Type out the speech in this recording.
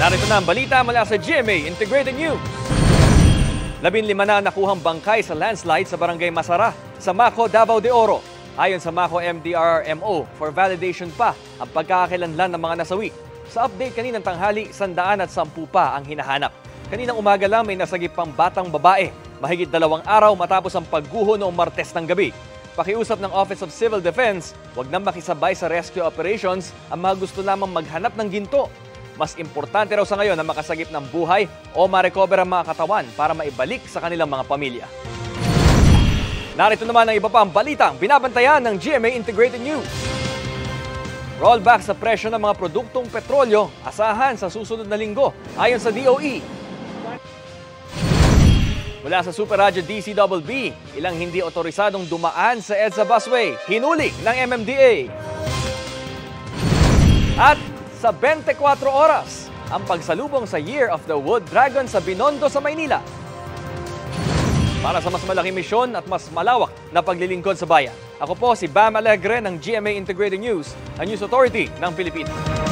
Narito na ang balita mula sa GMA Integrated News. 15 na nakuhang bangkay sa landslide sa Barangay Masara sa Maco, Davao de Oro. Ayon sa Maco MDRRMO, for validation pa ang pagkakakilanlan ng mga nasawi. Sa update kaninang tanghali, 110 pa ang hinahanap. Kaninang umaga lang may nasagip pang batang babae. Mahigit 2 araw matapos ang pagguho noong Martes ng gabi. Pakiusap ng Office of Civil Defense, huwag nang makisabay sa rescue operations ang mga gusto lamang maghanap ng ginto. Mas importante raw sa ngayon na makasagip ng buhay o ma-recover ang mga katawan para maibalik sa kanilang mga pamilya. Narito naman ang iba pa ang balitang binabantayan ng GMA Integrated News. Rollback sa presyo ng mga produktong petrolyo, asahan sa susunod na linggo ayon sa DOE. Mula sa Super Radyo DCWB, ilang hindi otorisadong dumaan sa EDSA Busway, hinuli ng MMDA. At sa 24 oras, ang pagsalubong sa Year of the Wood Dragon sa Binondo sa Maynila. Para sa mas malaking misyon at mas malawak na paglilingkod sa bayan. Ako po si Bam Alegre ng GMA Integrated News, ang News Authority ng Pilipinas.